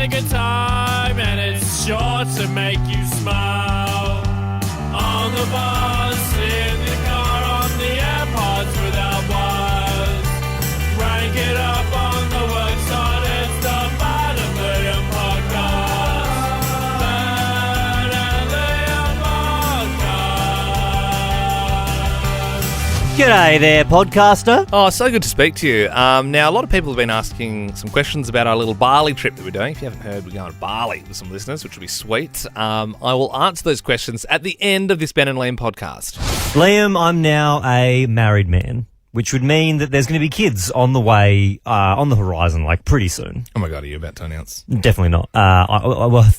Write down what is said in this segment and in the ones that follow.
a good time, and it's sure to make you smile. On the bus, in the car, on the AirPods without wires. Rank it up on the worksite, it's the Bad and Liam podcast. Bad and Liam podcast. G'day there, podcaster. Oh, so good to speak to you. Now, a lot of people have been asking some questions about our little Bali trip that we're doing. If you haven't heard, we're going to Bali with some listeners, which will be sweet. I will answer those questions at the end of this Ben and Liam podcast. Liam, I'm now a married man, which would mean that there's going to be kids on the way, on the horizon, like pretty soon. Oh my God, are you about to announce? Definitely not.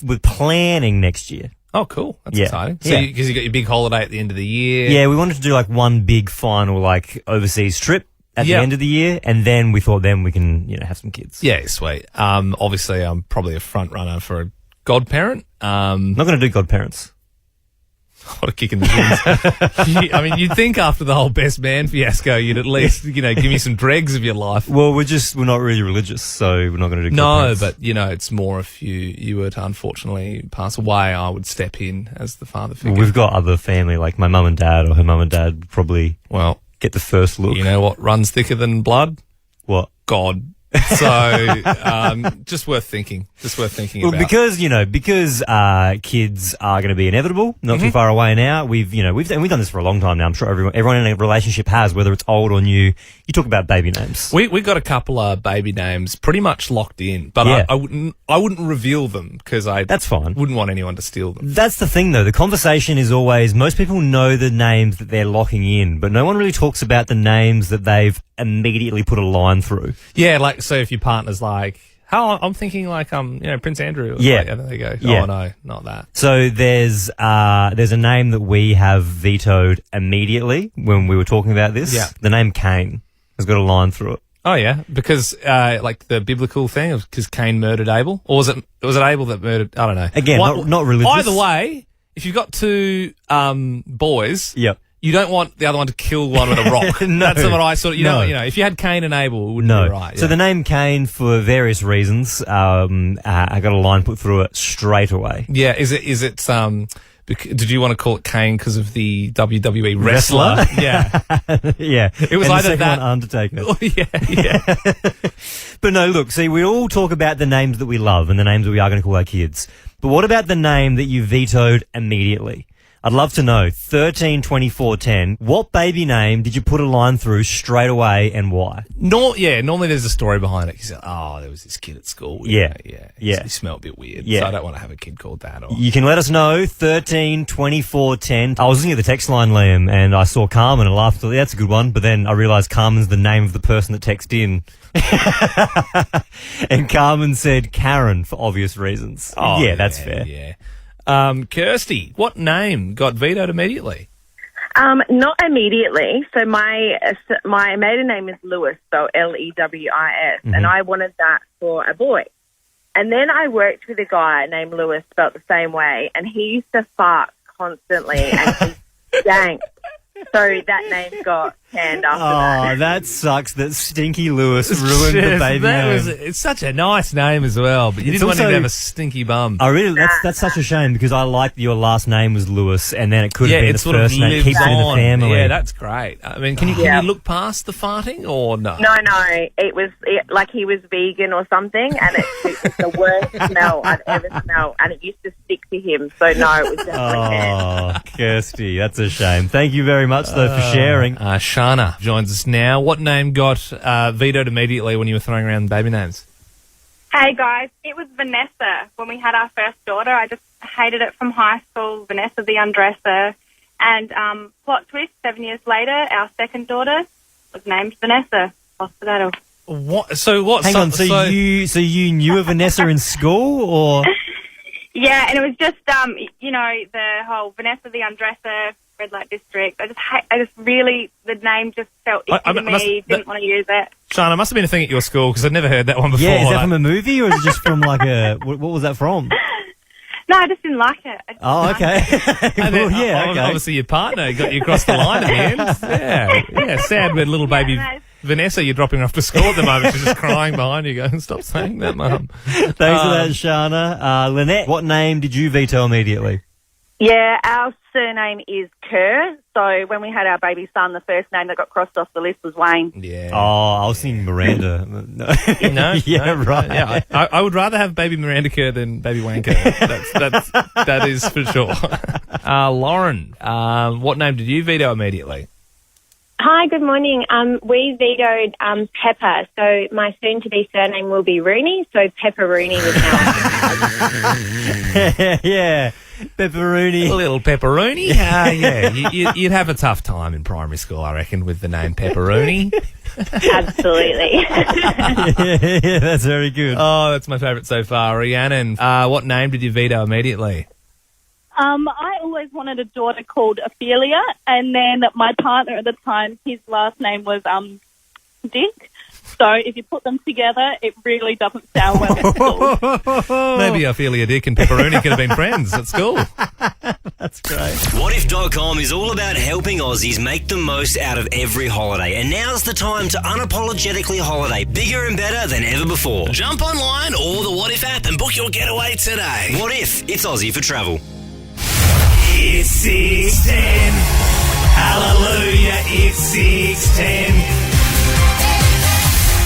We're planning next year. Oh, cool. That's Yeah. exciting. So, Yeah. because you got your big holiday at the end of the year. Yeah, we wanted to do like one big final like overseas trip at the Yep. end of the year, and then we thought then we can, have some kids. Yeah, sweet. Obviously, I'm probably a front runner for a godparent. I'm not going to do godparents. What a kick in the shins. I mean, you'd think after the whole best man fiasco, you'd at least, give me some dregs of your life. Well, we're not really religious, so we're not going to do No, godparents. but, it's more if you were to unfortunately pass away, I would step in as the father figure. We've got other family, like my mum and dad, or her mum and dad would probably Well, get the first look. you know what runs thicker than blood? What? God. So, just worth thinking. Well, about. because kids are going to be inevitable, not too far away now. We've done this for a long time now. I'm sure everyone in a relationship has, whether it's old or new. You talk about baby names. We got a couple of baby names pretty much locked in, but Yeah. I wouldn't reveal them because That's fine. wouldn't want anyone to steal them. That's the thing, though. The conversation is always, most people know the names that they're locking in, but no one really talks about the names that they've immediately put a line through. Yeah, so if your partner's like, I'm thinking like Prince Andrew. Yeah. Like, and then they go, Yeah. oh no, not that. So there's a name that we have vetoed immediately when we were talking about this. Yeah. The name Cain has got a line through it. Oh yeah, because like the biblical thing of because Cain murdered Abel, or was it Abel that murdered? I don't know. Again, not religious. Either way, if you've got two boys, Yep. you don't want the other one to kill one with a rock. No. That's what I sort of. No. If you had Cain and Abel, it wouldn't No. be right. So the name Cain, for various reasons, I got a line put through it straight away. yeah, is it did you want to call it Cain because of the WWE wrestler? Yeah. Yeah. It was and either the second that- one, Undertaker. Oh, yeah. But no, look, see, we all talk about the names that we love and the names that we are going to call our kids. But what about the name that you vetoed immediately? I'd love to know, 13, 24, 10, what baby name did you put a line through straight away and why? Normally there's a story behind it. You say, there was this kid at school. Yeah. He smelled a bit weird. Yeah. So I don't want to have a kid called that. Or You can let us know, 13, 24, 10. I was looking at the text line, Liam, and I saw Carmen and laughed. That's a good one. But then I realised Carmen's the name of the person that texted in. And Carmen said Karen for obvious reasons. Yeah, that's fair. Yeah. Kirsty, what name got vetoed immediately? Not immediately. So my maiden name is Lewis, so Lewis, and I wanted that for a boy. And then I worked with a guy named Lewis, spelt the same way, and he used to fart constantly, and he stank. So that name got canned after that. Oh, that sucks that Stinky Lewis ruined the baby name. It's such a nice name as well, but you It's didn't want him also- to have a stinky bum. That's such a shame because I like that your last name was Lewis and then it could have been it the sort of first name. lives Keep it in the on. family. Yeah, that's great. I mean, can you look past the farting or no? No, it was like he was vegan or something, and it was the worst smell I'd ever smelled, and it used to stick to him. So no, it was definitely canned. Oh, Kirsty, that's a shame. Thank you very much, though, for sharing. Shana joins us now. What name got vetoed immediately when you were throwing around baby names? Hey guys, it was Vanessa when we had our first daughter. I just hated it from high school, Vanessa the undresser. And plot twist, 7 years later, our second daughter was named Vanessa. Lost the battle. What? So what? Hang on, so you knew a Vanessa in school, or? Yeah, and it was just, the whole Vanessa the undresser, red light district. I just really, the name just felt icky to me. Didn't want to use it. Shana, must have been a thing at your school because I'd never heard that one before. Yeah, is that from a movie or is it just from like a? What was that from? No, I just didn't like it. Oh, okay. And Well, then, yeah, okay. Obviously, your partner got you across the line at the end. Yeah. Sad when little baby. Yeah, Vanessa, you're dropping her off to school at the moment. She's just crying behind you going, stop saying that, Mum. Thanks for that, Shana. Lynette, what name did you veto immediately? Yeah, our surname is Kerr. So when we had our baby son, the first name that got crossed off the list was Wayne. Yeah. Oh, I was thinking Miranda. No. No, Yeah, no, right. Yeah, I would rather have baby Miranda Kerr than baby Wayne Kerr. That is for sure. Lauren, what name did you veto immediately? Hi, good morning. We vetoed Peppa, so my soon-to-be surname will be Rooney, so Peppa Rooney was now. Yeah, pepperoni. Little pepperoni. Yeah, you'd have a tough time in primary school, I reckon, with the name pepperoni. Absolutely. Yeah, that's very good. Oh, that's my favourite so far. Rhiannon, what name did you veto immediately? I always wanted a daughter called Ophelia, and then my partner at the time, his last name was Dick. So if you put them together, it really doesn't sound well at school. Maybe Ophelia Dick and Pepperoni could have been friends at school. That's great. Whatif.com is all about helping Aussies make the most out of every holiday. And now's the time to unapologetically holiday bigger and better than ever before. Jump online or the What If app and book your getaway today. What If? It's Aussie for travel. It's 6:10. Hallelujah, it's 6:10.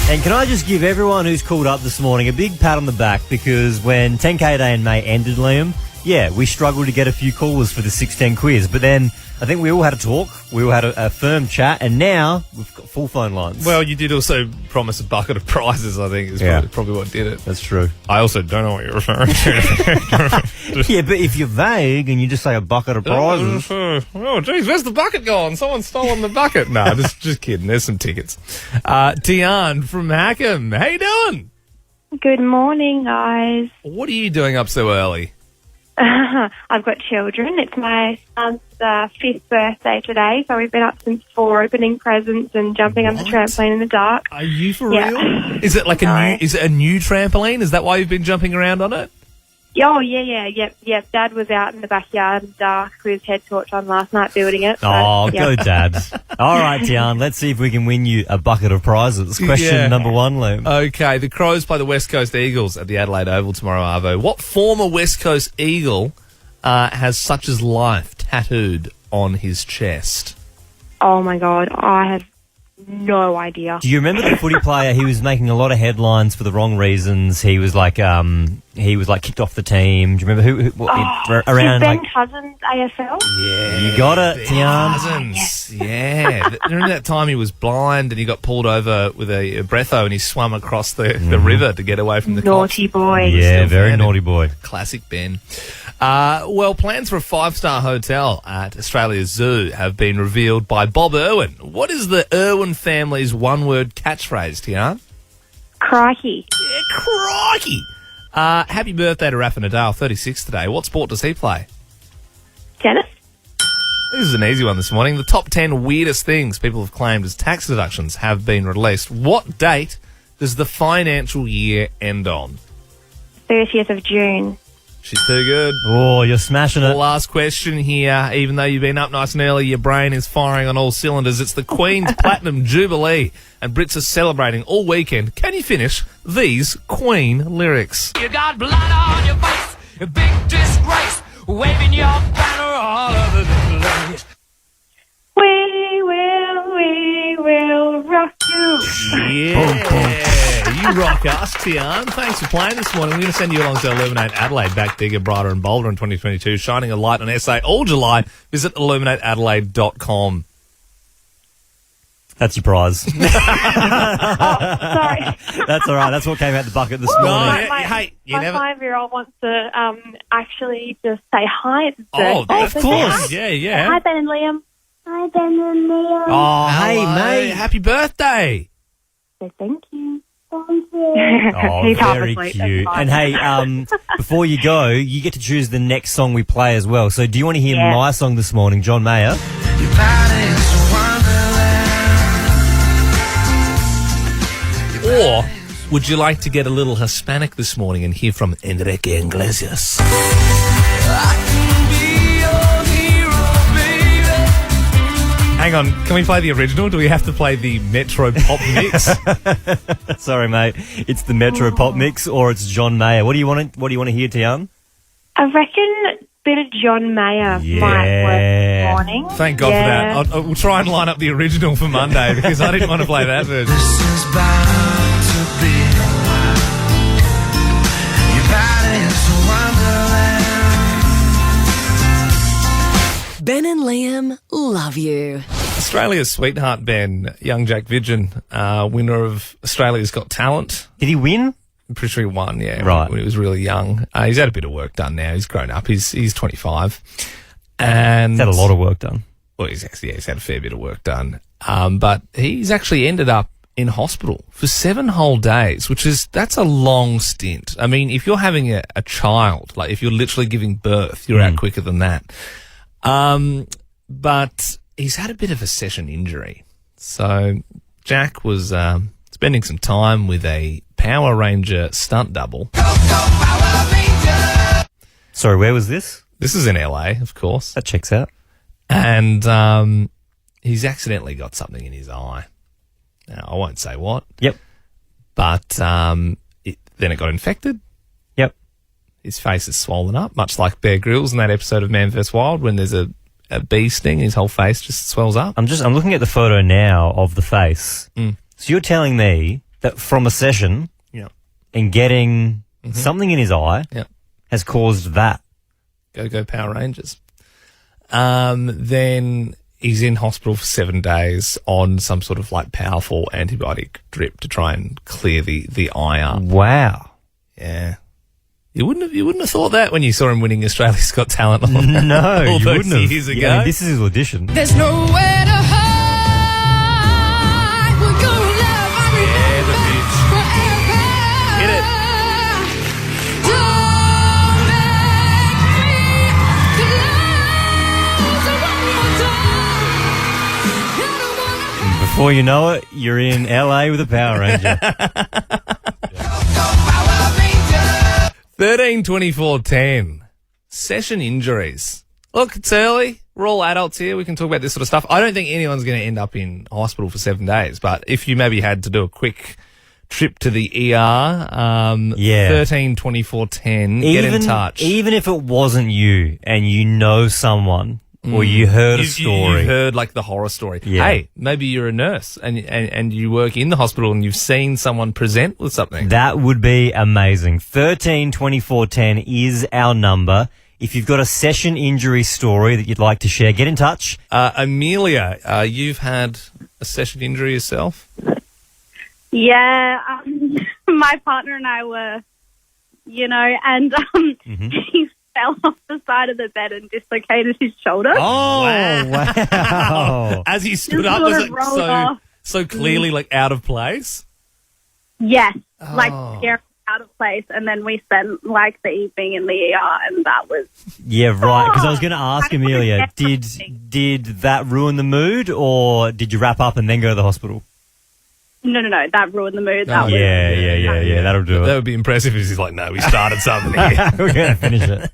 And can I just give everyone who's called up this morning a big pat on the back, because when 10K Day in May ended, Liam, yeah, we struggled to get a few callers for the 610 quiz, but then I think we all had a talk, we all had a firm chat, and now we've got full phone lines. Well, you did also promise a bucket of prizes, I think, is probably what did it. That's true. I also don't know what you're referring to. Yeah, but if you're vague and you just say a bucket of prizes... Oh, geez, where's the bucket gone? Someone's stolen the bucket. No, just kidding. There's some tickets. Tian from Hackham, how you doing? Good morning, guys. What are you doing up so early? I've got children. It's my son's 5th birthday today, so we've been up since 4 opening presents and jumping on the trampoline in the dark. Are you for Yeah. real? Is it like is it a new trampoline? Is that why you've been jumping around on it? Oh, yeah. Dad was out in the backyard in the dark with his head torch on last night building it. So, Oh, yeah. go Dad. All right, Tian, let's see if we can win you a bucket of prizes. Question number 1, Liam. Okay, the Crows play the West Coast Eagles at the Adelaide Oval tomorrow, Arvo. What former West Coast Eagle has such as life tattooed on his chest? Oh, my God. I have no idea. Do you remember the footy player? He was making a lot of headlines for the wrong reasons. He was like kicked off the team. Do you remember around Ben like Cousins, AFL? Yeah. You got it, Tian. Cousins. Yeah. Remember that time he was blind and he got pulled over with a breatho and he swam across the river to get away from the Naughty boy. Yeah, Still very found naughty him. boy. Classic Ben. Well, plans for a 5-star hotel at Australia's Zoo have been revealed by Bob Irwin. What is the Irwin family's one-word catchphrase, Tian? Crikey. Yeah, crikey. Happy birthday to Rafa Nadal, 36 today. What sport does he play? Tennis? This is an easy one this morning. The top 10 weirdest things people have claimed as tax deductions have been released. What date does the financial year end on? 30th of June. She's too good. Oh, you're smashing it. Last question here. Even though you've been up nice and early, your brain is firing on all cylinders. It's the Queen's Platinum Jubilee, and Brits are celebrating all weekend. Can you finish these Queen lyrics? You got blood on your face, a big disgrace, waving your banner all over the place. We will rock you. Yeah, you rock us, Tian. Thanks for playing this morning. We're going to send you along to Illuminate Adelaide, back bigger, brighter and bolder in 2022, shining a light on SA all July. Visit illuminateadelaide.com. That's your prize. Sorry. That's all right. That's what came out the bucket this morning. Hey, you my never... 5-year-old wants to actually just say hi. It's his Oh, birthday. of So course. say Yeah. Hi, Ben and Liam. Hi, Ben and Liam. Oh, hey, Hello. mate. Happy birthday. So thank you. Oh, He's half very asleep, cute. that's And fine. hey, before you go, you get to choose the next song we play as well. So do you want to hear Yeah. my song this morning, John Mayer? Or would you like to get a little Hispanic this morning and hear from Enrique Iglesias? Hang on, can we play the original? Do we have to play the Metro Pop mix? Sorry, mate. It's the Metro Pop mix, or it's John Mayer. What do you want to hear, Tian? I reckon a bit of John Mayer Yeah. might work this morning. Thank God for that. We'll try and line up the original for Monday because I didn't want to play that version. This is bound to be your body's a wonderland. Ben and Liam love you. Australia's sweetheart, Ben, young Jack Vidgen, winner of Australia's Got Talent. Did he win? I'm pretty sure he won, yeah, Right. when he was really young. He's had a bit of work done now. He's grown up. He's 25. And He's had a lot of work done. Well, he's had a fair bit of work done. But he's actually ended up in hospital for 7 whole days, that's a long stint. I mean, if you're having a child, like if you're literally giving birth, you're out quicker than that. But he's had a bit of a session injury. So Jack was spending some time with a Power Ranger stunt double. Sorry, where was this? This is in LA, of course. That checks out. And he's accidentally got something in his eye. Now, I won't say what. Yep. But then it got infected. Yep. His face is swollen up, much like Bear Grylls in that episode of Man vs. Wild when there's a bee sting, his whole face just swells up. I'm looking at the photo now of the face. So you're telling me that from a session and getting something in his eye has caused that? Go Power Rangers. Then he's in hospital for 7 days on some sort of like powerful antibiotic drip to try and clear the eye up. Wow. Yeah. You wouldn't have thought that when you saw him winning Australia's Got Talent all No, you those wouldn't have. years ago. Yeah, I mean, this is his audition. There's nowhere to hide. We're gonna love Yeah, the bitch. forever. Hit it. Don't make me close one more time. Before you know it, you're in LA with a Power Ranger. 13-24-10. Session injuries. Look, it's early. We're all adults here. We can talk about this sort of stuff. I don't think anyone's going to end up in hospital for 7 days, but if you maybe had to do a quick trip to the ER, 13-24-10, get in touch. Even if it wasn't you and you know someone or you heard a story. You heard like the horror story. Yeah. Hey, maybe you're a nurse and you work in the hospital and you've seen someone present with something. That would be amazing. 13-24-10 is our number. If you've got a session injury story that you'd like to share, get in touch. Amelia, you've had a session injury yourself? Yeah, my partner and I were, and he fell off the side of the bed and dislocated his shoulder. Oh, wow. As he stood up, Sort was of it rolled off. so clearly like out of place? Yes, Oh. like scary out of place. And then we spent like the evening in the ER, and that was Yeah, right. Because I was going to ask I don't Amelia, get did that ruin the mood, or did you wrap up and then go to the hospital? no, that ruined the mood. That was Yeah. That'll do That it. would be impressive if he's like, no, we started something here. We're going to finish it.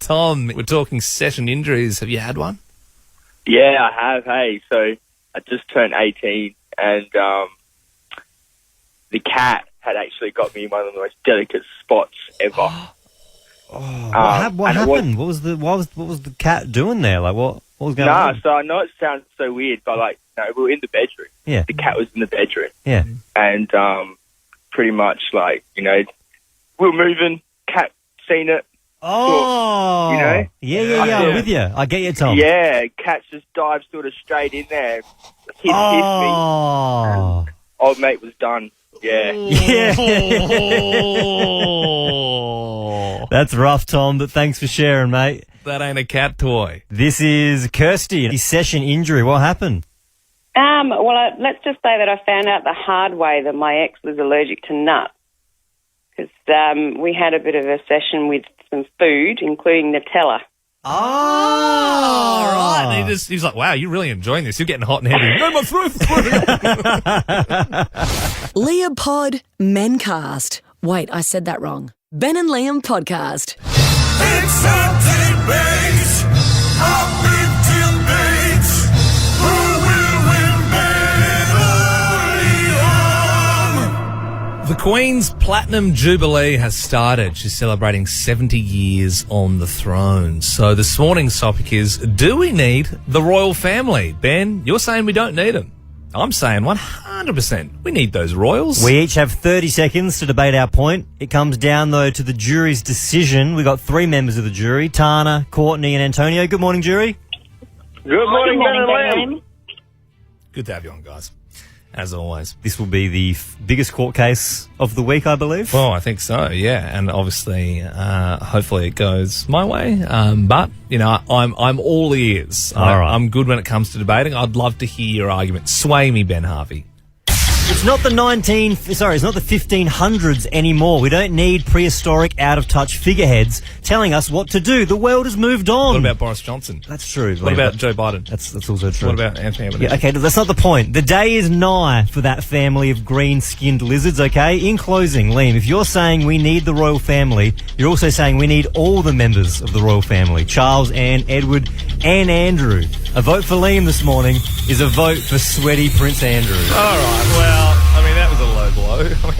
Tom, we're talking session injuries. Have you had one? Yeah, I have. Hey, so I just turned 18, and the cat had actually got me in one of the most delicate spots ever. What happened? What was the cat doing there? Like what was going on? So I know it sounds so weird, but we were in the bedroom. Yeah. The cat was in the bedroom. Yeah. And pretty much we were moving, cat seen it. Oh, Yeah. I'm with you. I get you, Tom. Yeah, cat just dived sort of straight in there, hit me. Oh, Old mate was done. Yeah. That's rough, Tom. But thanks for sharing, mate. That ain't a cat toy. This is Kirsty. Session injury. What happened? Well, let's just say that I found out the hard way that my ex was allergic to nuts, because we had a bit of a session with some food, including Nutella. Oh, right. He's like, wow, you're really enjoying this. You're getting hot and heavy. No, my throat. Leah Pod Mencast. Wait, I said that wrong. Ben and Liam Podcast. It's a debate, a big debate. The Queen's Platinum Jubilee has started. She's celebrating 70 years on the throne. So this morning's topic is, do we need the royal family? Ben, you're saying we don't need them. I'm saying 100% we need those royals. We each have 30 seconds to debate our point. It comes down, though, to the jury's decision. We've got 3 members of the jury, Tana, Courtney and Antonio. Good morning, jury. Good morning, Ben and Liam. Good to have you on, guys. As always. This will be the biggest court case of the week, I believe. Well, I think so, yeah. And obviously, hopefully it goes my way. But, you know, I'm all ears. All right. I'm good when it comes to debating. I'd love to hear your argument. Sway me, Ben Harvey. It's not the 1500s anymore. We don't need prehistoric, out-of-touch figureheads telling us what to do. The world has moved on. What about Boris Johnson? That's true. What about Joe Biden? That's also true. What about Anthony Albanese? Yeah, okay, that's not the point. The day is nigh for that family of green-skinned lizards, okay? In closing, Liam, if you're saying we need the royal family, you're also saying we need all the members of the royal family. Charles, Anne, Edward, and Andrew. A vote for Liam this morning is a vote for sweaty Prince Andrew. All right, well, I mean, that was a low blow. I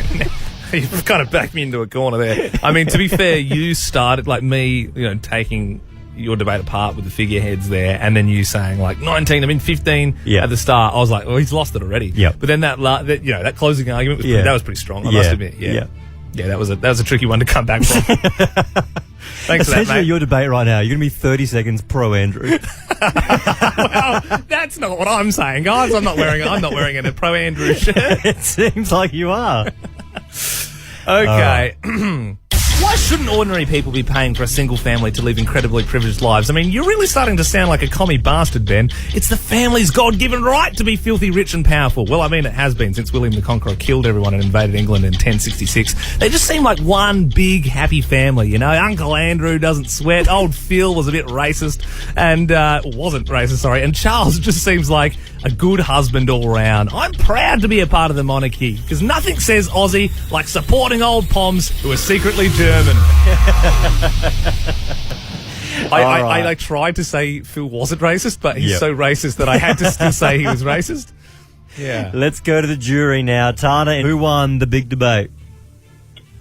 mean, you've kind of backed me into a corner there. I mean, to be fair, you started, like me, you know, taking your debate apart with the figureheads there, and then you saying, like, 15 at the start. I was like, well, he's lost it already. Yep. But then that closing argument, was that was pretty strong, I must admit. Yeah, that was a tricky one to come back from. Thanks for that, Essentially, mate. your debate right now, you're going to be 30 seconds pro Andrew. Well, that's not what I'm saying, guys. I'm not wearing a pro Andrew shirt. It seems like you are. Okay. Why shouldn't ordinary people be paying for a single family to live incredibly privileged lives? I mean, you're really starting to sound like a commie bastard, Ben. It's the family's God-given right to be filthy rich and powerful. Well, I mean, it has been since William the Conqueror killed everyone and invaded England in 1066. They just seem like one big happy family, you know? Uncle Andrew doesn't sweat. Old Phil was a bit racist and wasn't racist, sorry. And Charles just seems like a good husband all round. I'm proud to be a part of the monarchy because nothing says Aussie like supporting old Poms who are secretly German. I tried to say Phil wasn't racist, but he's so racist that I had to still say he was racist. Yeah. Let's go to the jury now. Tana, who won the big debate?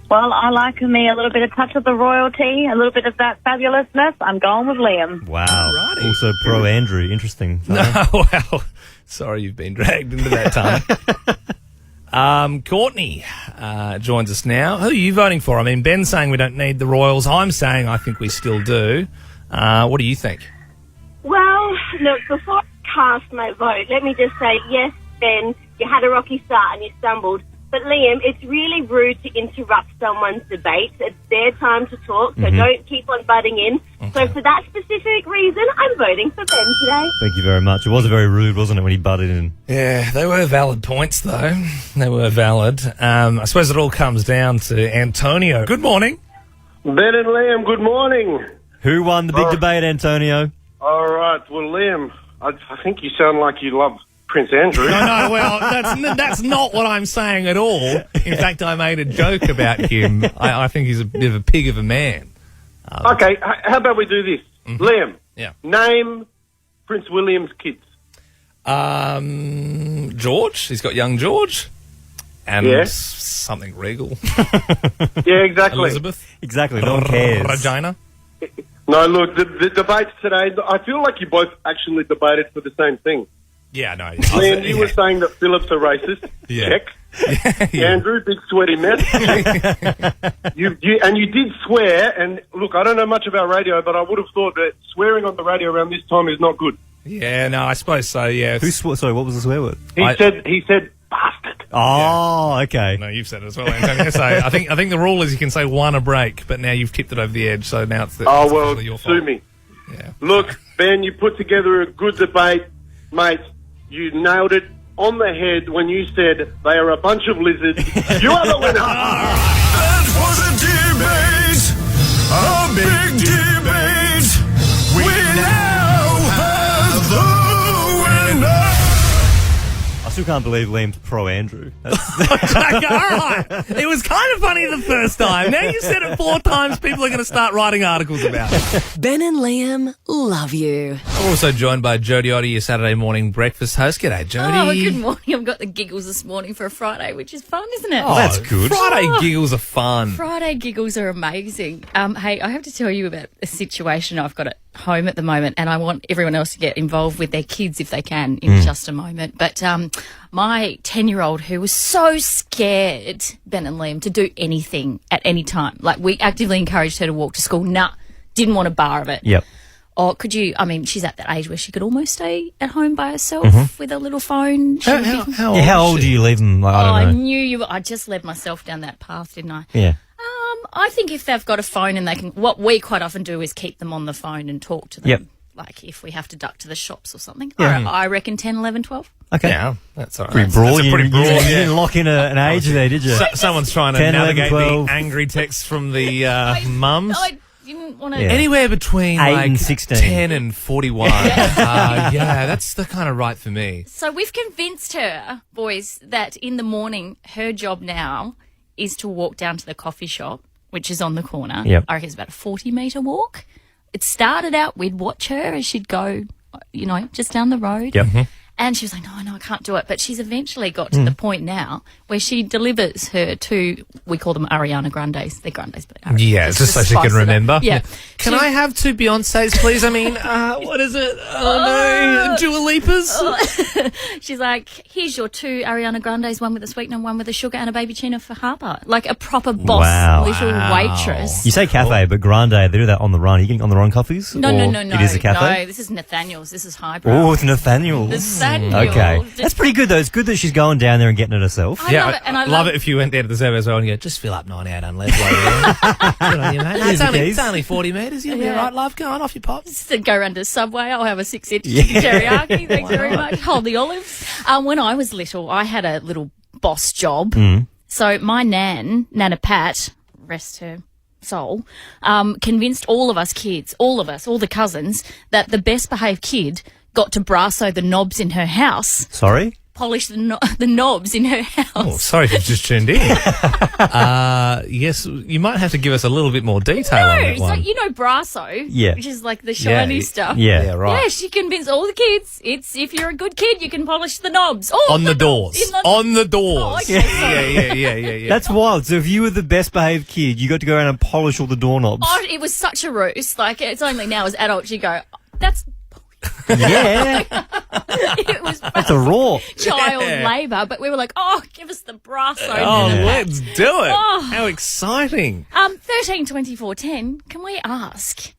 Well, I like me a little bit of touch of the royalty, a little bit of that fabulousness. I'm going with Liam. Wow. Alrighty. Also pro Andrew. Interesting. No, well, sorry you've been dragged into that, Tana. Courtney joins us now. Who are you voting for? I mean, Ben's saying we don't need the royals. I'm saying I think we still do. What do you think? Well, look, before I cast my vote, let me just say, yes, Ben, you had a rocky start and you stumbled. But, Liam, it's really rude to interrupt someone's debate. It's their time to talk, so don't keep on butting in. Okay. So for that specific reason, I'm voting for Ben today. Thank you very much. It was very rude, wasn't it, when he butted in? Yeah, they were valid points, though. They were valid. I suppose it all comes down to Antonio. Good morning. Ben and Liam, good morning. Who won the big debate, Antonio? All right, well, Liam, I think you sound like you love Prince Andrew. No, well, that's not what I'm saying at all. In fact, I made a joke about him. I think he's a bit of a pig of a man. Okay, how about we do this? Liam, name Prince William's kids. George. He's got young George. And something regal. Yeah, exactly. Elizabeth. Exactly, no one cares. Regina. No, look, the debates today, I feel like you both actually debated for the same thing. Yeah, no. Liam, you were saying that Phillips are racist. Check. Andrew, big sweaty mess. you did swear, and look, I don't know much about radio, but I would have thought that swearing on the radio around this time is not good. Yeah, no, I suppose so, yeah. Who swore? Sorry, what was the swear word? He said bastard. Oh, okay. No, you've said it as well, Antonio. So I think the rule is you can say one a break, but now you've tipped it over the edge, so now it's your fault. Sue me. Yeah. Look, Ben, you put together a good debate, mate. You nailed it on the head when you said they are a bunch of lizards. You are the winner. That was a debate, a big debate. We now have the winner. I still can't believe Liam's pro Andrew. All right. It was kind of funny the first time. Now you said it 4 times, people are going to start writing articles about it. Ben and Liam love you. Also joined by Jodie Oddy, your Saturday morning breakfast host. G'day, Jodie. Oh, good morning. I've got the giggles this morning for a Friday, which is fun, isn't it? Oh, that's good. Friday giggles are fun. Friday giggles are amazing. Hey, I have to tell you about a situation I've got at home at the moment, and I want everyone else to get involved with their kids if they can in just a moment. But my 10-year-old, who was so scared, Ben and Liam, to do anything at any time. Like, we actively encouraged her to walk to school. Didn't want a bar of it. Yep. Or could you, I mean, she's at that age where she could almost stay at home by herself with a little phone. How old do you leave them? Like, I don't know. I just led myself down that path, didn't I? Yeah. I think if they've got a phone and they can, what we quite often do is keep them on the phone and talk to them. Yep. Like if we have to duck to the shops or something. Yeah. I reckon 10, 11, 12. Okay. Yeah, that's all right. Pretty broad. That's a pretty broad, You yeah. didn't lock in an age there, did you? Someone's trying to 10, 11, navigate 12. the angry texts from the mums. I didn't want to. Yeah. Anywhere between 8 like and 16. 10 and 41. Yeah, that's the kind of right for me. So we've convinced her, boys, that in the morning her job now is to walk down to the coffee shop, which is on the corner. Yep. I reckon it's about a 40-metre walk. It started out, we'd watch her as she'd go, just down the road. Yep. And she was like, no, I can't do it. But she's eventually got to the point now where she delivers her two, we call them Ariana Grandes. They're Grandes, but Ariana. Yeah, just so she can remember. Yeah. Can I have 2 Beyoncés, please? I mean, what is it? Oh, no. Dua Lipas? She's like, here's your 2 Ariana Grandes, one with a sweetener, one with a sugar, and a baby tuna for Harper. Like a proper boss little waitress. You say cafe, but Grande, they do that on the run. Are you getting on the run coffees? No. It is a cafe? No, this is Nathaniel's. This is highbrow. Oh, it's Nathaniel's. Okay. That's pretty good, though. It's good that she's going down there and getting it herself. I love it, and I love it if you went there to the service and you go, just fill up 98 on left. Good on you, mate. It's only 40 metres. You'll be all right, love. Go on, off your pop. Just to go around to Subway, I'll have a 6-inch chicken teriyaki. Thanks very much. Hold the olives. When I was little, I had a little boss job. So my Nana Pat, rest her soul, convinced all of us kids, all the cousins, that the best behaved kid got to brasso the knobs in her house. Sorry? Polish the knobs in her house. Oh, sorry if you've just tuned in. Yes, you might have to give us a little bit more detail on that So one. you know brasso, Yeah. which is like the shiny stuff. Yeah, right. Yeah, she convinced all the kids. It's if you're a good kid, you can polish the knobs. Oh, On the doors. On the doors. Oh, okay, sorry. Yeah. That's wild. So if you were the best behaved kid, you got to go around and polish all the doorknobs. Oh, it was such a ruse. Like, it's only now as adults you go, that's Yeah. it was That's a raw. child labour, but we were like, oh, give us the brasso. Oh, let's do it. Oh. How exciting. 13, 24, 10, can we ask,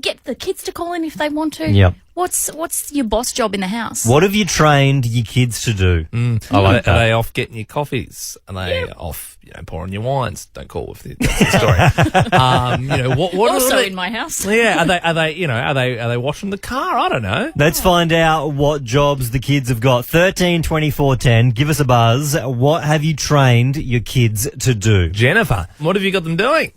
get the kids to call in if they want to? Yep. What's your boss job in the house? What have you trained your kids to do? I like Are that. they off getting your coffees? Are they off, pouring your wines? Don't call if that's the story. What Also are they, in my house. Yeah, are they washing the car? I don't know. Let's find out what jobs the kids have got. 13, 24, 10. Give us a buzz. What have you trained your kids to do? Jennifer, what have you got them doing?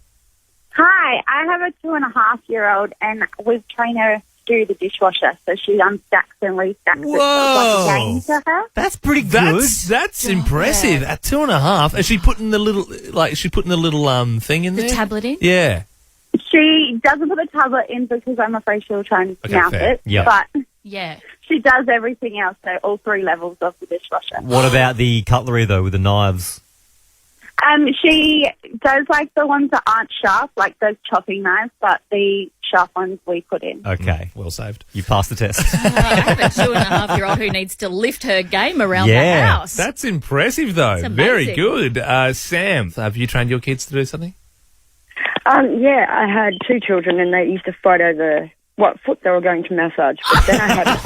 Hi, I have a 2.5-year-old, and we've trained her to do the dishwasher, so she unstacks and restacks it. So it's like a game to her. That's pretty good. That's impressive. At 2.5, is she putting the little thing in The there? tablet in? Yeah. She doesn't put the tablet in because I'm afraid she'll try and mouth fair. it. Yep. But Yeah. she does everything else, so all 3 levels of the dishwasher. What about the cutlery, though, with the knives? She does like the ones that aren't sharp, like those chopping knives, but the sharp ones we put in. Okay. Well saved. You passed the test. I have a 2.5-year-old who needs to lift her game around the Yeah. house. That's impressive, though. It's Very amazing. good. Sam, have you trained your kids to do something? Yeah, I had 2 children and they used to fight over what foot they were going to massage. But then I had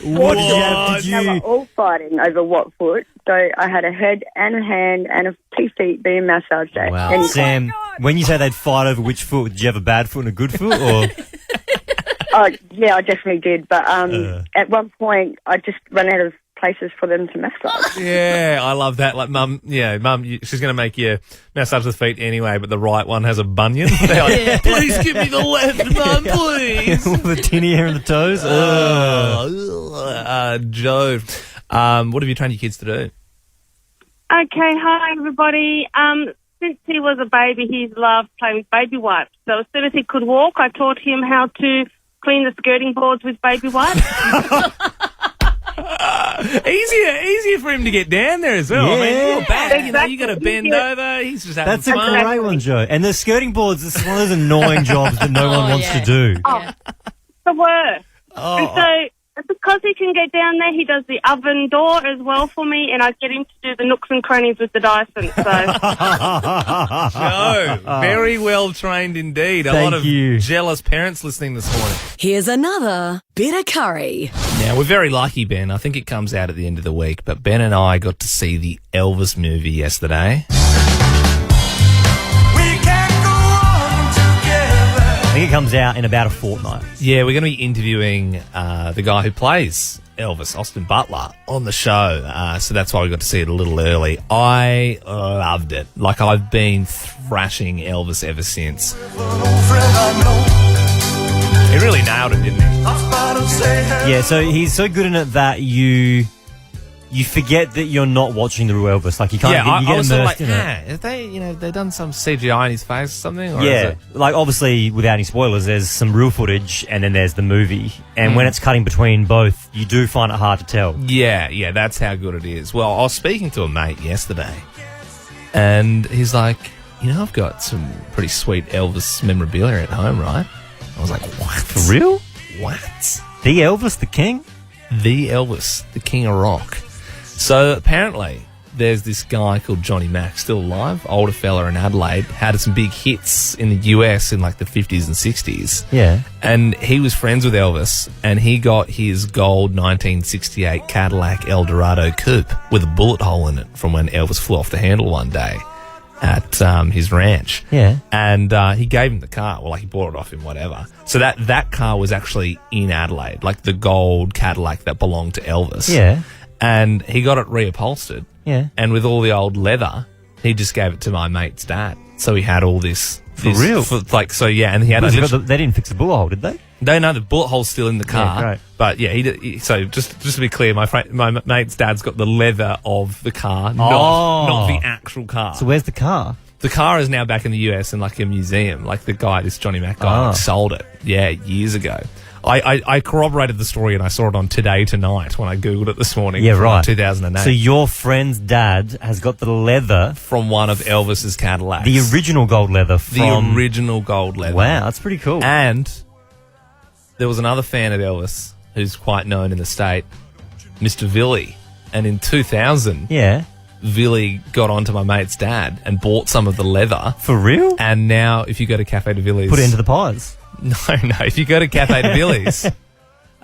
4. What did you have? They were all fighting over what foot. So I had a head and a hand and 2 feet being massaged at Wow. any time. Sam, when you say they'd fight over which foot, did you have a bad foot and a good foot? Or Yeah, I definitely did. But at one point, I just ran out of places for them to massage. Yeah, I love that. Like, Mum, she's going to make you massage the feet anyway, but the right one has a bunion. They're like, please give me the left, Mum, please. the tinny hair and the toes? Joe. What have you trained your kids to do? Okay, hi everybody. Since he was a baby, he's loved playing with baby wipes. So as soon as he could walk, I taught him how to clean the skirting boards with baby wipes. Easier for him to get down there as well. I mean, Yeah. you're back, you got to bend over. He's just having That's a fun. great one, Joe. And the skirting boards is one of those annoying jobs that no one wants to do. The worst. Oh. And so because he can get down there, he does the oven door as well for me, and I get him to do the nooks and crannies with the Dyson. So Joe, very well trained indeed. A lot of jealous parents listening this morning. Here's another bit of curry. Now, we're very lucky, Ben. I think it comes out at the end of the week, but Ben and I got to see the Elvis movie yesterday. I think it comes out in about a fortnight. Yeah, we're going to be interviewing the guy who plays Elvis, Austin Butler, on the show. So that's why we got to see it a little early. I loved it. Like, I've been thrashing Elvis ever since. He really nailed it, didn't he? Yeah, so he's so good in it that you forget that you're not watching the real Elvis. Like, you can't you I get was immersed sort of like, in it. have they done some CGI in his face or something? Or is Yeah, it- like obviously without any spoilers, there's some real footage and then there's the movie. And when it's cutting between both, you do find it hard to tell. Yeah, that's how good it is. Well, I was speaking to a mate yesterday, and he's like, I've got some pretty sweet Elvis memorabilia at home, right? I was like, what? For real? What? The Elvis, the king? The Elvis, the king of rock. So apparently there's this guy called Johnny Mac, still alive, older fella in Adelaide, had some big hits in the US in like the 50s and 60s. Yeah. And he was friends with Elvis, and he got his gold 1968 Cadillac Eldorado coupe with a bullet hole in it from when Elvis flew off the handle one day at his ranch. Yeah. And he gave him the car. Well, like, he bought it off him, whatever. So that car was actually in Adelaide, like the gold Cadillac that belonged to Elvis. Yeah. And he got it reupholstered. Yeah. And with all the old leather, he just gave it to my mate's dad. So he had all this. For real? And he had they didn't fix the bullet hole, did they? No, the bullet hole's still in the car. Yeah, great. But yeah, so just to be clear, my mate's dad's got the leather of the car, not the actual car. So where's the car? The car is now back in the US in like a museum. Like this Johnny Mac guy sold it. Yeah, years ago. I corroborated the story and I saw it on Today Tonight when I Googled it this morning. Yeah, right. 2008. So your friend's dad has got the leather from one of Elvis's Cadillacs. The original gold leather from... The original gold leather. Wow, that's pretty cool. And there was another fan of Elvis who's quite known in the state, Mr. Villy. And in 2000... Yeah. Villy got onto my mate's dad and bought some of the leather. For real? And now if you go to Cafe de Villiers... Put it into the pies. No. If you go to Cafe de Villiers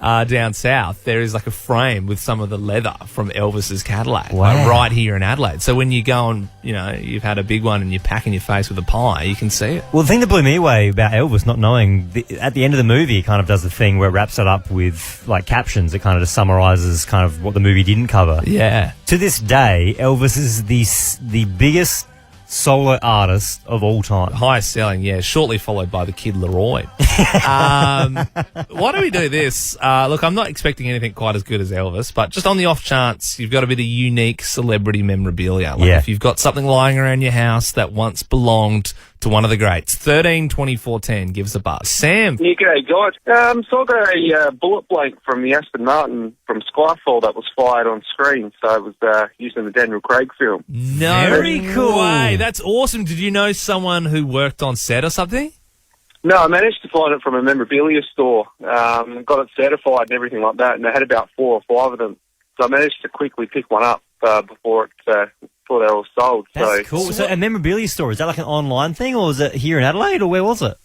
down south, there is like a frame with some of the leather from Elvis's Cadillac, like right here in Adelaide. So when you go and, you've had a big one and you're packing your face with a pie, you can see it. Well, the thing that blew me away about Elvis not knowing, at the end of the movie, he kind of does the thing where it wraps it up with like captions. It kind of just summarises kind of what the movie didn't cover. Yeah. To this day, Elvis is the biggest solo artist of all time. Highest selling, yeah, shortly followed by the Kid Leroy. Why do we do this? Look, I'm not expecting anything quite as good as Elvis, but just on the off chance, you've got a bit of unique celebrity memorabilia. Like if you've got something lying around your house that once belonged to one of the greats. 13 24 10, give us a buzz. Sam. Yeah, g'day, guys. So I got a bullet blank from the Aston Martin from Skyfall that was fired on screen, so it was used in the Daniel Craig film. No Very cool. way. That's awesome. Did you know someone who worked on set or something? No, I managed to find it from a memorabilia store. Got it certified and everything like that, and they had about 4 or 5 of them. So I managed to quickly pick one up before they were all sold. That's cool. So a memorabilia store, is that like an online thing, or was it here in Adelaide, or where was it?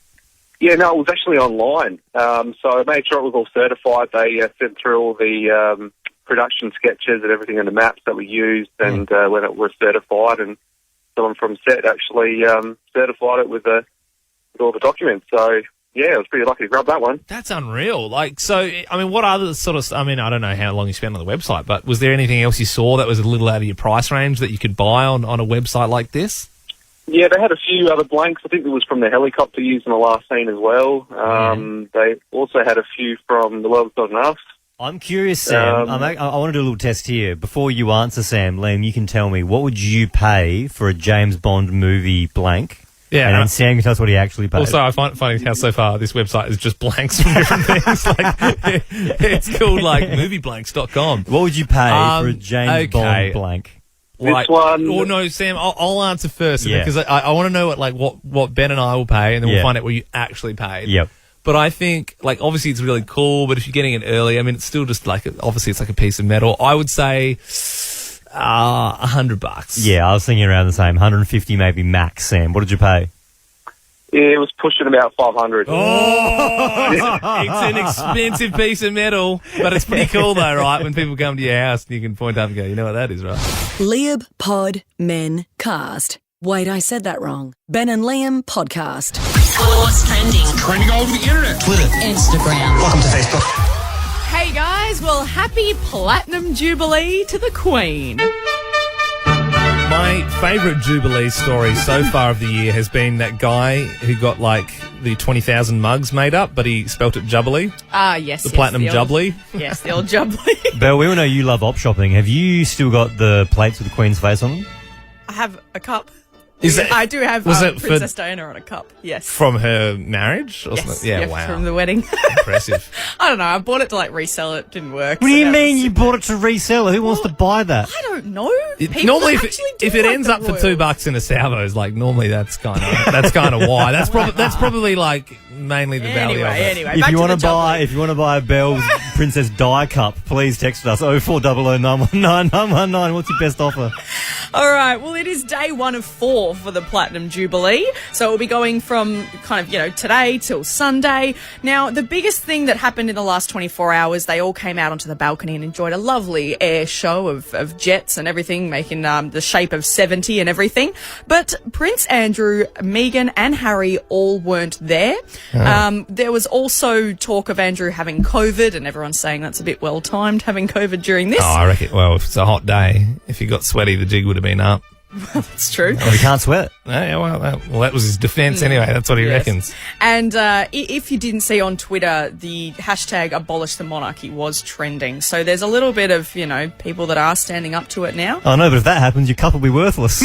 Yeah, no, it was actually online. So I made sure it was all certified. They sent through all the production sketches and everything and the maps that were used, and when it was certified, and someone from set actually certified it with all the documents. So yeah, I was pretty lucky to grab that one. That's unreal. Like, so, I mean, what other sort of, I mean, I don't know how long you spent on the website, but was there anything else you saw that was a little out of your price range that you could buy on a website like this? Yeah, they had a few other blanks. I think it was from the helicopter used in the last scene as well. They also had a few from The World's Not Enough. I'm curious, Sam. I want to do a little test here. Before you answer, Sam, Liam, you can tell me, what would you pay for a James Bond movie blank? Yeah. And then Sam can tell us what he actually paid. Also, I find it funny how so far this website is just blanks from different things. Like, it's called like movieblanks.com. What would you pay for a James Bond blank? Like, or no, Sam, I'll answer first because I want to know what Ben and I will pay, and then we'll find out what you actually paid. Yep. But I think, like, obviously it's really cool, but if you're getting it early, I mean, it's still just like, obviously it's like a piece of metal. I would say $100. Yeah, I was thinking around the same. 150 maybe max, Sam. What did you pay? Yeah, it was pushing about 500. Oh, it's an expensive piece of metal, but it's pretty cool though, right? When people come to your house, you can point up and go, you know what that is, right? Liam Pod Men Cast. Wait, I said that wrong. Ben and Liam Podcast. What's trending? Trending all over the internet. Twitter. Instagram. Welcome to Facebook. Hey guys, well, happy Platinum Jubilee to the Queen. My favourite Jubilee story so far of the year has been that guy who got like the 20,000 mugs made up, but he spelt it Jubilee. Ah, yes. The Platinum Jubilee. Yes, the old Jubilee. Belle, we all know you love op shopping. Have you still got the plates with the Queen's face on them? I have a cup. Is that- I do have was it Princess for- Diana on a cup, yes. From her marriage? Or Yes, something? Yeah, wow. from the wedding. Impressive. I don't know, I bought it to like resell it, didn't work. What do so you now mean it's- you bought it to resell? Who wants to buy that? I don't know. People Normally, that if actually do it like ends the up for royals. $2 in a salvos, like normally that's kind of why. That's probably like mainly the value of it. Anyway, If back you to want the to buy a Belle's Princess Di cup, please text us 0400919919. What's your best offer? All right, well, it is day 1 of 4 for the Platinum Jubilee. So it will be going from kind of, today till Sunday. Now, the biggest thing that happened in the last 24 hours, they all came out onto the balcony and enjoyed a lovely air show of jets and everything, making the shape of 70 and everything. But Prince Andrew, Meghan and Harry all weren't there. There was also talk of Andrew having COVID, and everyone's saying that's a bit well-timed, having COVID during this. Oh, I reckon. Well, if it's a hot day, if you got sweaty, the jig would have been up. That's true. Well, he can't sweat. Yeah, well, that was his defence anyway. That's what he reckons. And if you didn't see on Twitter, the hashtag abolish the monarchy was trending. So there's a little bit of, people that are standing up to it now. Oh, no, but if that happens, your cup will be worthless.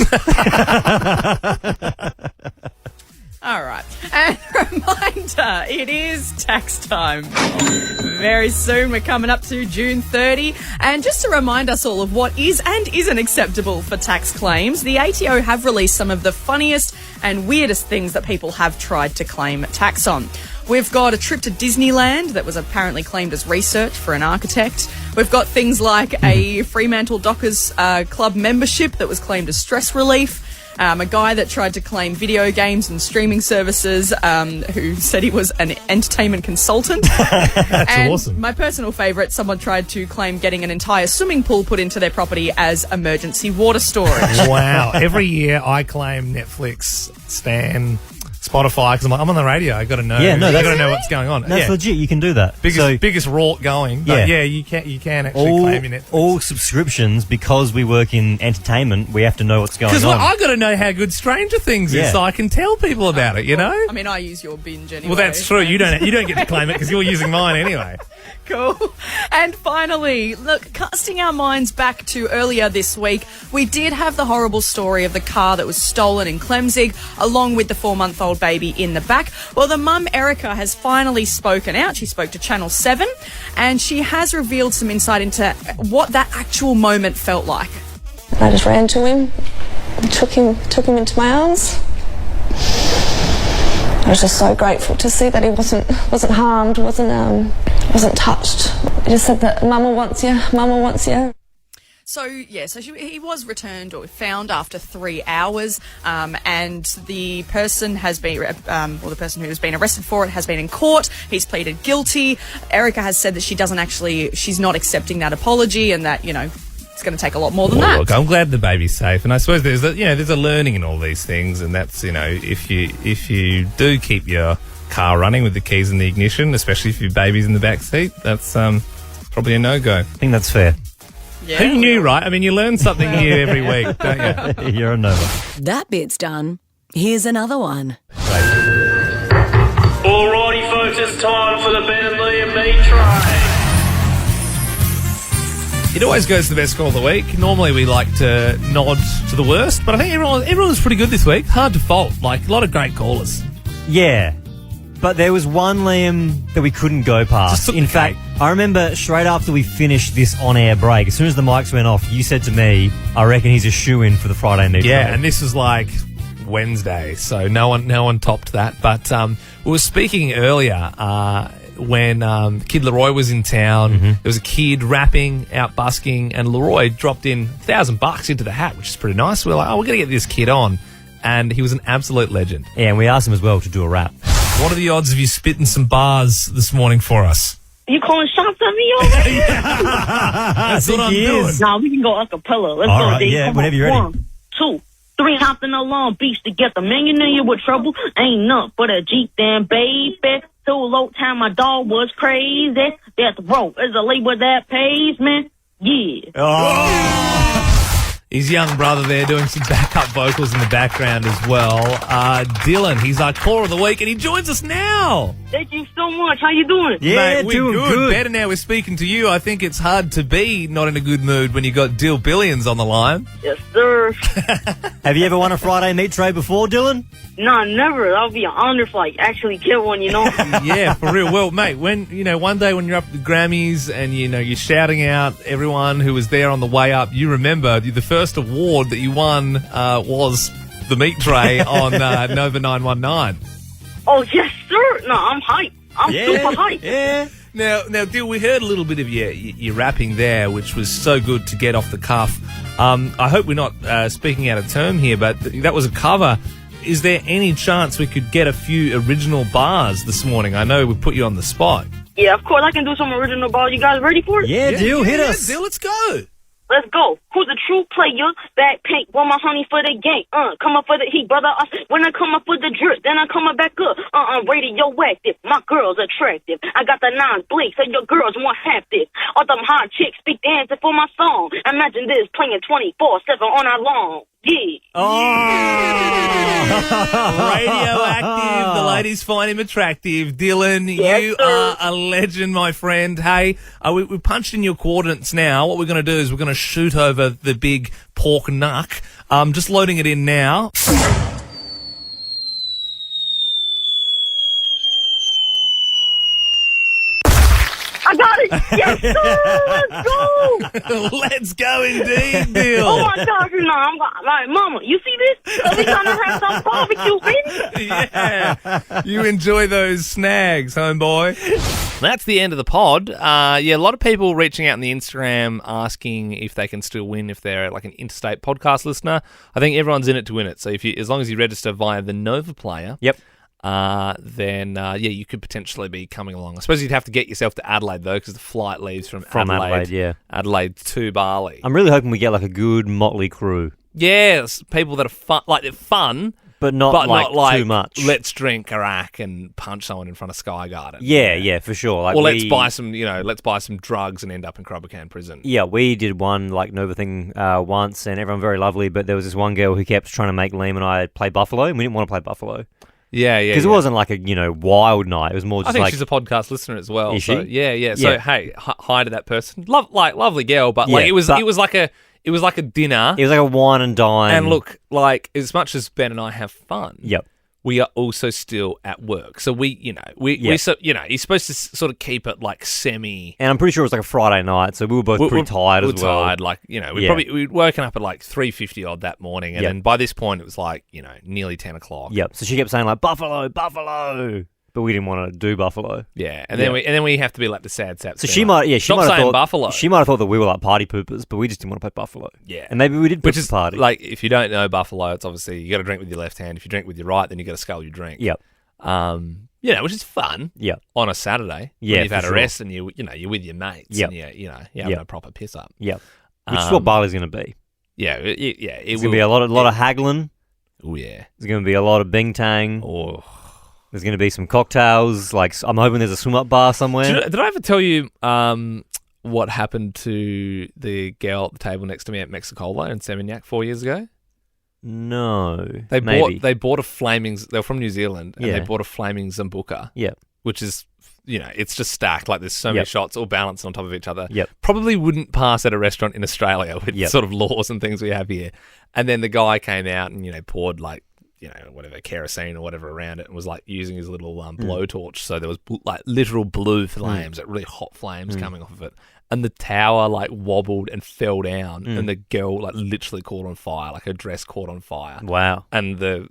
All right. And a reminder, it is tax time. Very soon, we're coming up to June 30. And just to remind us all of what is and isn't acceptable for tax claims, the ATO have released some of the funniest and weirdest things that people have tried to claim tax on. We've got a trip to Disneyland that was apparently claimed as research for an architect. We've got things like a Fremantle Dockers Club membership that was claimed as stress relief. A guy that tried to claim video games and streaming services, who said he was an entertainment consultant. That's and awesome. My personal favourite, someone tried to claim getting an entire swimming pool put into their property as emergency water storage. Wow. Every year I claim Netflix, Stan, Spotify, because I'm on the radio. I got to know. Yeah, no, I that's got to know what's going on. That's legit. You can do that. Biggest rort going. But yeah, you can actually claim your Netflix. All subscriptions, because we work in entertainment, we have to know what's going on. Because I got to know how good Stranger Things is, so I can tell people about it. I mean, I use your binge anyway. Well, that's true. You don't get to claim it because you're using mine anyway. Cool. And finally, look, casting our minds back to earlier this week, we did have the horrible story of the car that was stolen in Clemzig, along with the 4-month-old baby in the back. Well, the mum, Erica, has finally spoken out. She spoke to Channel 7, and she has revealed some insight into what that actual moment felt like. I just ran to him, took him into my arms. I was just so grateful to see that he wasn't harmed, wasn't touched. He just said that Mama wants you, Mama wants you. So, yeah, he was returned or found after 3 hours, and the person has been, the person who has been arrested for it has been in court. He's pleaded guilty. Erica has said that she's not accepting that apology, and that, it's going to take a lot more than that. Look, I'm glad the baby's safe, and I suppose there's a learning in all these things, and that's if you do keep your car running with the keys in the ignition, especially if your baby's in the back seat, that's probably a no-go. I think that's fair. Yeah. Who knew, right? I mean, you learn something new every week, don't you? You're a Nova. That bit's done. Here's another one. Alrighty, folks, it's time for the Ben and Liam Meat Train. It always goes to the best call of the week. Normally we like to nod to the worst, but I think everyone was pretty good this week. Hard to fault. Like, a lot of great callers. Yeah. But there was one, Liam, that we couldn't go past. In fact, I remember straight after we finished this on-air break, as soon as the mics went off, you said to me, I reckon he's a shoo-in for the Friday meet. Yeah, and this was like Wednesday, so no one topped that. But we were speaking earlier when Kid Leroy was in town. There was a kid rapping, out busking, and Leroy dropped in $1,000 into the hat, which is pretty nice. We were like, we're going to get this kid on. And he was an absolute legend. Yeah, and we asked him as well to do a rap. What are the odds of you spitting some bars this morning for us? You calling shots at me already? That's what I'm doing. Nah, we can go acapella. Let's All go, right, D. yeah, Come whenever on. you're ready. 1, 2, 3, hopped in a Long Beach together. Man, you know you with trouble. Ain't nothing but a Jeep, damn baby. So low time, my dog was crazy. Death Row is a label that pays, man. Yeah. His young brother there doing some backup vocals in the background as well. Dylan, he's our caller of the week, and he joins us now. Thank you so much. How you doing? Mate, we're doing good. Better now we're speaking to you. I think it's hard to be not in a good mood when you got Dylan Billions on the line. Yes, sir. Have you ever won a Friday meat tray before, Dylan? Nah, never. That'll be an honor if I actually get one, you know? Yeah, for real. Well, mate, when one day when you're up at the Grammys and you're shouting out everyone who was there on the way up, you remember the first award that you won was the meat tray on Nova 919. Oh, yes, sir. No, I'm hyped. I'm super hyped. Yeah. Now, Dill, we heard a little bit of your rapping there, which was so good to get off the cuff. I hope we're not speaking out of term here, but that was a cover. Is there any chance we could get a few original bars this morning? I know we put you on the spot. Yeah, of course. I can do some original bars. You guys ready for it? Yeah, Dill, hit us. Dill, let's go. Let's go. Who's a true player? Back paint, want my honey for the game. Come up for the heat, brother. When I come up with the drip, then I come up back up. Radioactive. My girl's attractive. I got the nines bleak, so your girls want half this. All them hot chicks speak dancing for my song. Imagine this playing 24/7 on our lawn. Yeah. Radioactive. The ladies find him attractive. Dylan, Yes, you sir. are a legend, my friend. Hey, we punched in your coordinates now. What we're going to do is we're going to shoot over the big pork knuck. Just loading it in now. I got it. Yes, sir. Let's go. Let's go indeed, Bill. Oh, my gosh. No, I'm like, Mama, you see this? Are we trying to have some barbecue, baby? Yeah. You enjoy those snags, homeboy. That's the end of the pod. A lot of people reaching out on the Instagram asking if they can still win if they're like an interstate podcast listener. I think everyone's in it to win it. So as long as you register via the Nova Player, then you could potentially be coming along. I suppose you'd have to get yourself to Adelaide though, because the flight leaves from Adelaide, Adelaide to Bali. I'm really hoping we get like a good motley crew. Yes, people that are fun, they're fun. But not like too much. Let's drink Iraq and punch someone in front of Sky Garden. Yeah, for sure. Like let's buy some drugs and end up in Crobbercan prison. Yeah, we did one like Nova thing once, and everyone very lovely. But there was this one girl who kept trying to make Liam and I play Buffalo, and we didn't want to play Buffalo. Yeah. Because it wasn't like a wild night. It was more just I think she's a podcast listener as well. Is she? So, yeah. So hey, hi to that person. Lovely girl, but it was like a dinner. It was like a wine and dine. And look, like as much as Ben and I have fun, yep, we are also still at work. So you're supposed to sort of keep it like semi. And I'm pretty sure it was like a Friday night, so we were both pretty tired as well. Tired, like we'd woken up at like 3:50 odd that morning, and then by this point it was like nearly 10 o'clock. Yep. So she kept saying like Buffalo. But we didn't want to do Buffalo. Yeah, and then we have to be like the sad saps. So she might have thought Buffalo. She might have thought that we were like party poopers, but we just didn't want to play Buffalo. Yeah, and maybe we did. Which is party. Like if you don't know Buffalo, it's obviously you got to drink with your left hand. If you drink with your right, then you got to scull your drink. Yep. Which is fun. Yep. On a Saturday. Yeah, when you've had a sure. rest and you're with your mates. Yep. And you're having a proper piss up. Yep. Which is what Bali's going to be. Yeah. It's going to be a lot of haggling. Oh yeah. There's going to be a lot of bing tang. Oh. There's going to be some cocktails. Like I'm hoping there's a swim up bar somewhere. Did I ever tell you what happened to the girl at the table next to me at Mexicola in Seminyak 4 years ago? No. They bought a flaming. They were from New Zealand, and Yeah. they bought a flaming Zambuca. Yeah. Which is it's just stacked. Like there's so many Yep. shots all balanced on top of each other. Yep. Probably wouldn't pass at a restaurant in Australia with Yep. sort of laws and things we have here. And then the guy came out and, poured like, whatever, kerosene or whatever around it and was like using his little blowtorch. So there was like literal blue flames, like really hot flames coming off of it. And the tower like wobbled and fell down and the girl like literally caught on fire, like her dress caught on fire. Wow. And the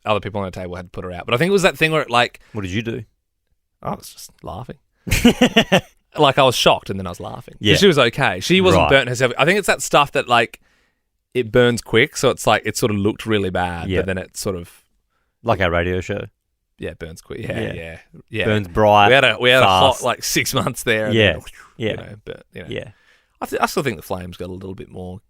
other people on the table had to put her out. But I think it was that thing where it like... What did you do? I was just laughing. Like I was shocked and then I was laughing. 'Cause Yeah. she was okay. She wasn't Right. burnt herself. I think it's that stuff that like it burns quick, so it's like it sort of looked really bad, Yeah. but then it sort of Like our radio show. it burns quick. Yeah. Yeah. Burns bright, We had a hot fast. like 6 months there. And Yeah. then, Yeah. Yeah. I still think the flames got a little bit more,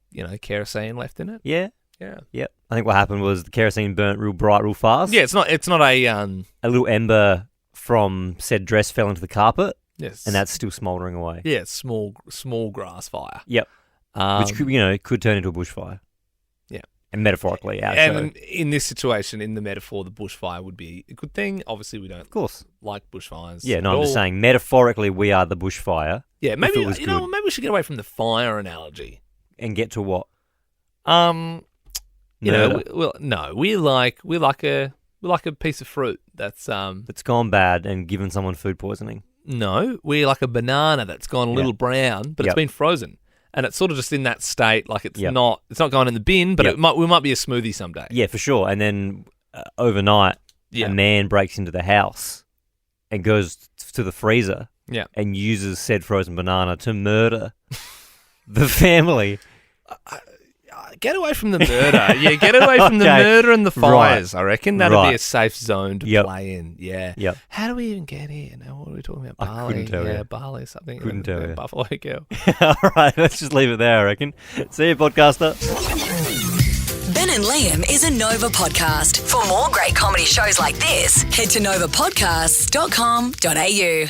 kerosene left in it. Yeah. Yeah. Yep. I think what happened was the kerosene burnt real bright, real fast. Yeah, it's not a A little ember from said dress fell into the carpet. Yes. And that's still smouldering away. Yeah, it's small grass fire. Yep. Which could turn into a bushfire. Yeah. And metaphorically, our And show. in this situation, in the metaphor, the bushfire would be a good thing. Obviously, we don't, of course, like bushfires. Yeah, no, at I'm just all. saying metaphorically we are the bushfire. Yeah, if maybe it was good. maybe we should get away from the fire analogy And get to what? No, Murder. we like a piece of fruit that's That's gone bad and given someone food poisoning. No, we like a banana that's gone a little brown, but it's Yep. been frozen, and it's sort of just in that state. Like it's Yep. not going in the bin, but Yep. we might be a smoothie someday. Yeah, for sure. And then overnight, a man breaks into the house and goes to the freezer Yeah. and uses said frozen banana to murder the family. Get away from the murder. Yeah, get away from the Okay. murder and the fires. Right. I reckon that'd Right. be a safe zone to Yep. play in. Yeah. Yep. How do we even get here? Now, what are we talking about? Barley. couldn't tell yeah, you. barley something. Couldn't tell you. Buffalo Girl. All right, let's just leave it there, I reckon. See you, podcaster. Ben and Liam is a Nova podcast. For more great comedy shows like this, head to novapodcasts.com.au.